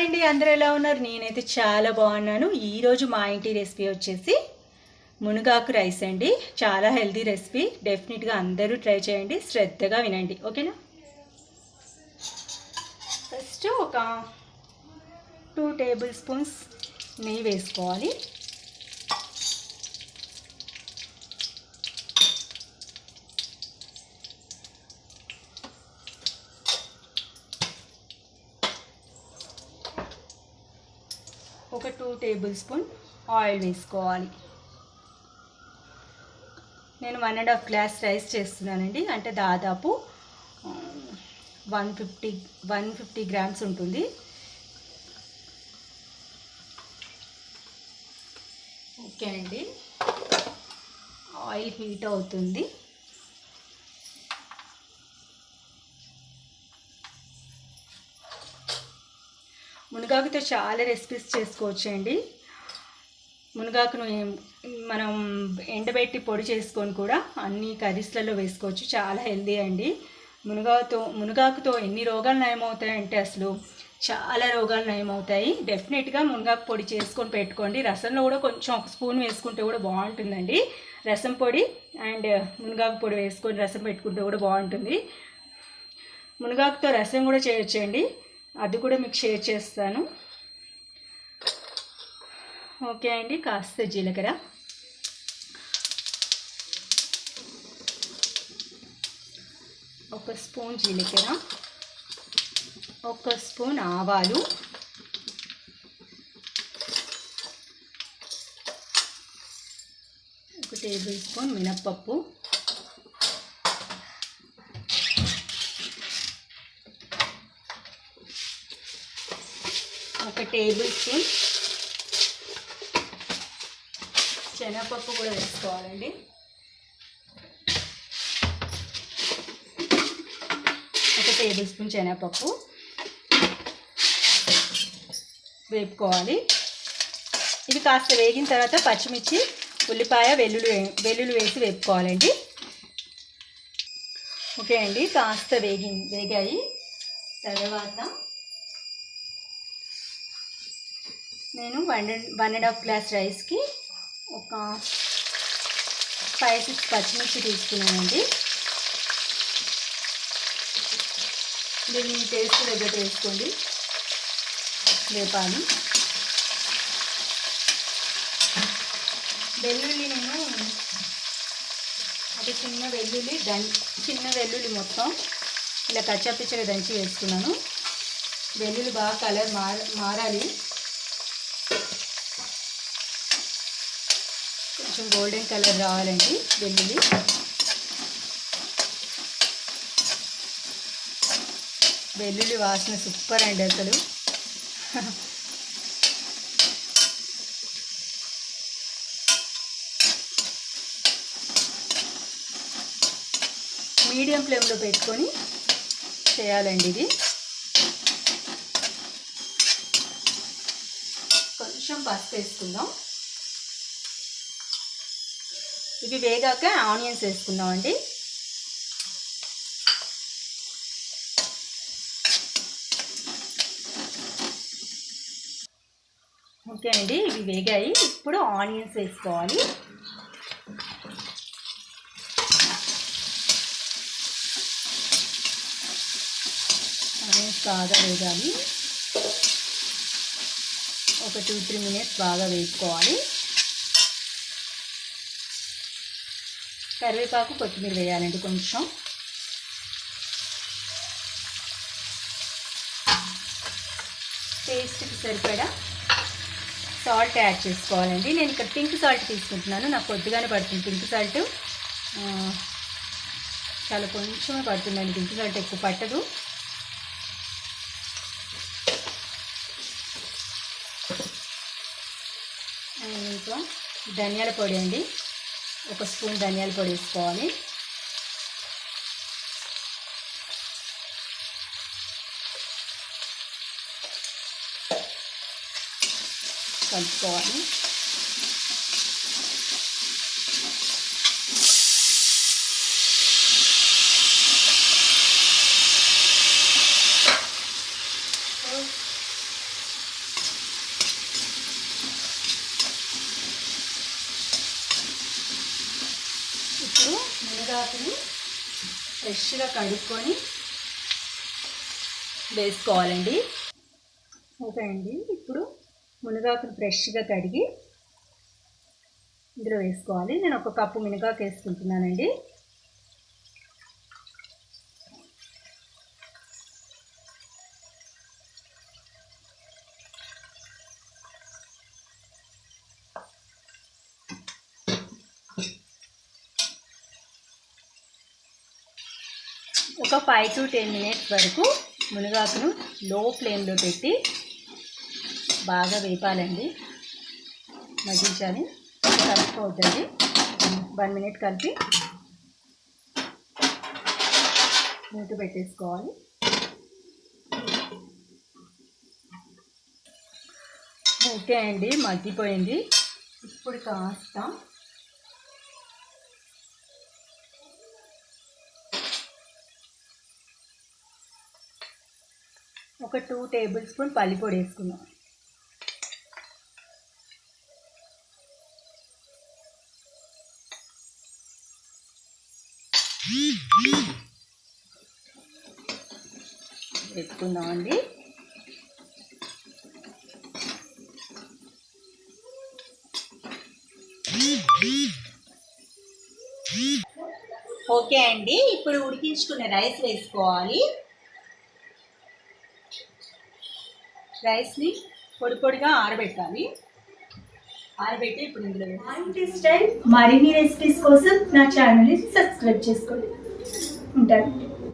Hi అండి, అందరూ ఎలా ఉన్నారు? నేనైతే చాలా బాగున్నాను. ఈరోజు మా ఇంటి రెసిపీ వచ్చేసి మునగాకు రైస్ అండి. చాలా హెల్తీ రెసిపీ. డెఫినెట్గా అందరూ ట్రై చేయండి, శ్రద్ధగా వినండి, ఓకేనా? ఫస్ట్ ఒక 2 టేబుల్ స్పూన్స్ నెయ్యి వేసుకోవాలి. ఒక 2 టేబుల్ స్పూన్ ఆయిల్ వేసుకోవాలి. నేను 1.5 గ్లాస్ రైస్ చేస్తున్నానండి, అంటే దాదాపు 150 గ్రామ్స్ ఉంటుంది. ఓకే అండి, ఆయిల్ హీట్ అవుతుంది. మునగాకుతో చాలా రెసిపీస్ చేసుకోవచ్చండి. మునగాకును మనం ఎండబెట్టి పొడి చేసుకొని కూడా అన్ని కర్రీస్లలో వేసుకోవచ్చు. చాలా హెల్దీ అండి. మునగాకుతో ఎన్ని రోగాలు నయమవుతాయంటే అసలు చాలా రోగాలు నయమవుతాయి. డెఫినెట్గా మునగాకు పొడి చేసుకొని పెట్టుకోండి. రసంలో కూడా కొంచెం ఒక స్పూన్ వేసుకుంటే కూడా బాగుంటుందండి. రసం పొడి అండ్ మునగాకు పొడి వేసుకొని రసం పెట్టుకుంటే కూడా బాగుంటుంది. మునగాకుతో రసం కూడా చేయొచ్చండి, అది కూడా మీకు షేర్ చేస్తాను. ఓకే అండి, కాస్త జీలకర్ర, ఒక స్పూన్ జీలకర్ర, ఒక స్పూన్ ఆవాలు, ఒక టేబుల్ స్పూన్ మినప్పప్పు, ఒక టేబుల్ స్పూన్ శనగపప్పు కూడా వేసుకోవాలండి. ఒక టేబుల్ స్పూన్ శనగపప్పు వేపుకోవాలి. ఇవి కాస్త వేగిన తర్వాత పచ్చిమిర్చి, ఉల్లిపాయ, వెల్లుల్లి వేసి వేపుకోవాలండి. ఓకే అండి, కాస్త వేగాయి. తర్వాత నేను 1.5 గ్లాస్ రైస్కి ఒక 5-6 పచ్చిమిర్చి తీసుకున్నానండి. దీన్ని టేస్ట్ దగ్గర వేసుకోండి. వేపాలి. వెల్లుల్లి నేను ఒక చిన్న వెల్లుల్లి మొత్తం ఇలా కచ్చాపిచ్చగా దంచి వేసుకున్నాను. వెల్లుల్లి బాగా కలర్ మారాలి, కొంచెం గోల్డెన్ కలర్ రావాలండి వెల్లుల్లి. వెల్లుల్లి వాసన సూపర్ అండి అసలు. మీడియం ఫ్లేమ్లో పెట్టుకొని చేయాలండి ఇది. కొంచెం పసుపు వేసుకుందాం. ఇవి వేగాక ఆనియన్స్ వేసుకుందామండి. ఓకే అండి, ఇవి వేగాయి. ఇప్పుడు ఆనియన్స్ వేసుకోవాలి. ఆనియన్స్ బాగా వేగాలి. ఒక 2-3 మినిట్స్ బాగా వేసుకోవాలి. కరివేపాకు, కొత్తిమీర వేయాలండి. కొంచెం టేస్ట్కి సరిపడా సాల్ట్ యాడ్ చేసుకోవాలండి. నేను ఇక్కడ పింక్ సాల్ట్ తీసుకుంటున్నాను, నాకు కొద్దిగానే పడుతుంది. పింక్ సాల్ట్ చాలా కొంచెమే పడుతుందండి, పింక్ సాల్ట్ ఎక్కువ పట్టదు. ఇంకా ధనియాల పొడి అండి, ఒక స్పూన్ ధనియాల పొడి వేసుకోవాలి. కలుపుకోవాలి. మునగాకుని ఫ్రెష్గా కడుక్కొని వేసుకోవాలండి. ఓకే అండి, ఇప్పుడు మునగాకుని ఫ్రెష్గా కడిగి ఇందులో వేసుకోవాలి. నేను 1 కప్పు మునగాకు వేసుకుంటున్నానండి. ఒక 5 to 10 minutes వరకు మునగాకును లో ఫ్లేమ్లో పెట్టి బాగా వేపాలండి, మగ్గించాలి. కలుపుకోవద్దండి. 1 minute కలిపి మూత పెట్టేసుకోవాలి. ఓకే అండి, మగ్గిపోయింది. ఇప్పుడు కాస్త ఒక 2 టేబుల్ స్పూన్ పల్లిపొడి వేసుకుందాం. వేసుకుందామండి. ఓకే అండి, ఇప్పుడు ఉడికించుకున్న రైస్ వేసుకోవాలి. రైస్ని పొడి పొడిగా ఆరబెట్టాలి. ఆరబెట్టి ఇప్పుడు ఇందులో మరిన్ని రెసిపీస్ కోసం నా ఛానల్ని సబ్స్క్రైబ్ చేసుకోండి. ఉంటాను.